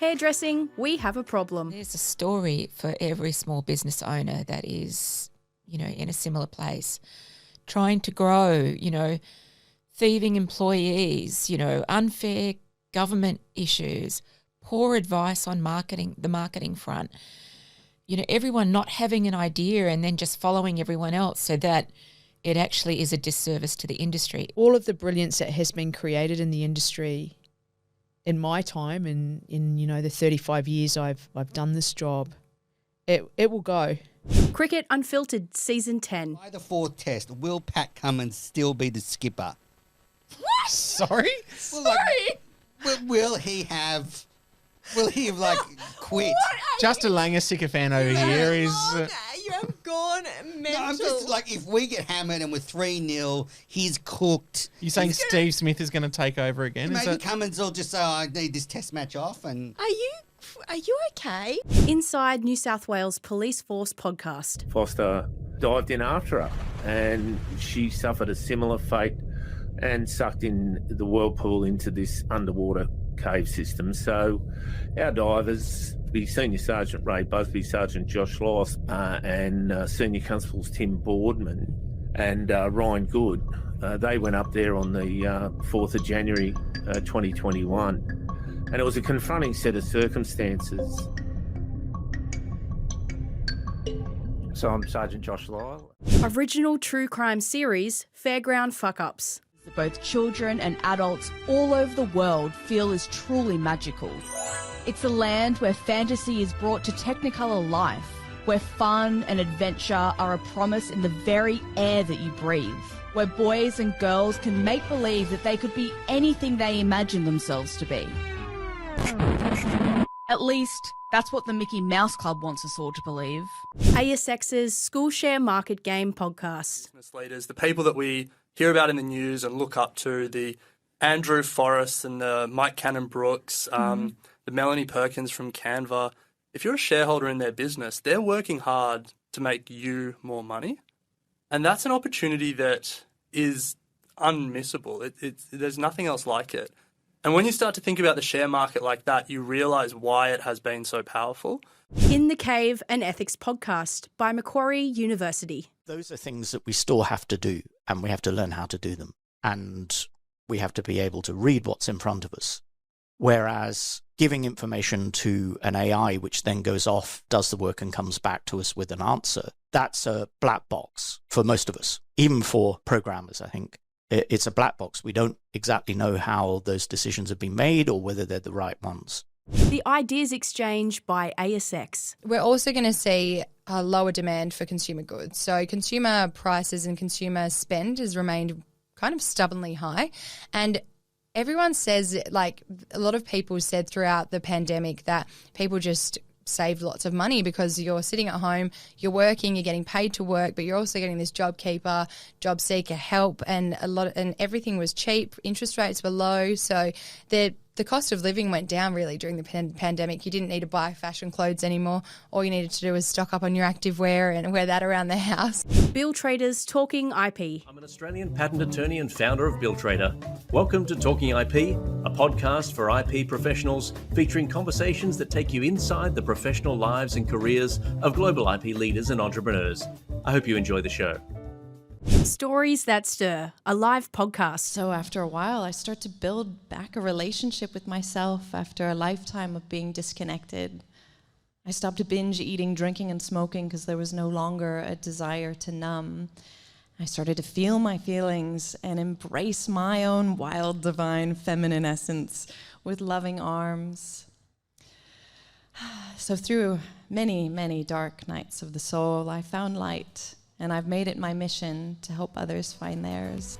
Hairdressing, we have a problem. There's a story for every small business owner that is, in a similar place, trying to grow, thieving employees, unfair government issues, poor advice on the marketing front, everyone not having an idea and then just following everyone else, so that it actually is a disservice to the industry. All of the brilliance that has been created in the industry in my time and in the 35 years I've done this job, it will go. Cricket Unfiltered Season 10. By the fourth test, will Pat Cummins still be the skipper? What? Sorry? Will he have quit? Just a Langer sycophant over here is... You have gone mental. No, I'm just if we get hammered and we're 3-0, he's cooked. You saying Steve Smith is going to take over again? Maybe Cummins will just say, I need this test match off. And Are you okay? Inside New South Wales Police Force podcast. Foster dived in after her and she suffered a similar fate and sucked in the whirlpool into this underwater cave system. So our divers, the Senior Sergeant Ray Busby, Sergeant Josh Loss, and Senior Constables Tim Boardman and Ryan Good, they went up there on the 4th of January 2021. And it was a confronting set of circumstances. So I'm Sergeant Josh Lyle. Original true crime series, Fairground Fuck-Ups. Both children and adults all over the world feel is truly magical. It's a land where fantasy is brought to Technicolor life, where fun and adventure are a promise in the very air that you breathe, where boys and girls can make believe that they could be anything they imagine themselves to be. At least, that's what the Mickey Mouse Club wants us all to believe. ASX's School Share Market Game podcast. Business leaders, the people that we hear about in the news and look up to, the Andrew Forrest and the Mike Cannon-Brooks, the Melanie Perkins from Canva. If you're a shareholder in their business, they're working hard to make you more money. And that's an opportunity that is unmissable. There's nothing else like it. And when you start to think about the share market like that, you realise why it has been so powerful. In the Cave, an ethics podcast by Macquarie University. Those are things that we still have to do, and we have to learn how to do them. And we have to be able to read what's in front of us. Whereas giving information to an AI, which then goes off, does the work and comes back to us with an answer, that's a black box for most of us, even for programmers, I think. It's a black box. We don't exactly know how those decisions have been made or whether they're the right ones. The Ideas Exchange by ASX. We're also going to see a lower demand for consumer goods. So consumer prices and consumer spend has remained kind of stubbornly high. And everyone says, a lot of people said throughout the pandemic that people just saved lots of money because you're sitting at home, you're working, you're getting paid to work, but you're also getting this JobKeeper, job seeker help, and everything was cheap. Interest rates were low, so the cost of living went down really during the pandemic. You didn't need to buy fashion clothes anymore. All you needed to do was stock up on your activewear and wear that around the house. Bill Traders Talking IP. I'm an Australian patent attorney and founder of Bill Trader. Welcome to Talking IP, a podcast for IP professionals featuring conversations that take you inside the professional lives and careers of global IP leaders and entrepreneurs. I hope you enjoy the show. Stories That Stir, a live podcast. So after a while, I start to build back a relationship with myself after a lifetime of being disconnected. I stopped binge eating, drinking, and smoking because there was no longer a desire to numb. I started to feel my feelings and embrace my own wild, divine, feminine essence with loving arms. So through many, many dark nights of the soul, I found light. And I've made it my mission to help others find theirs.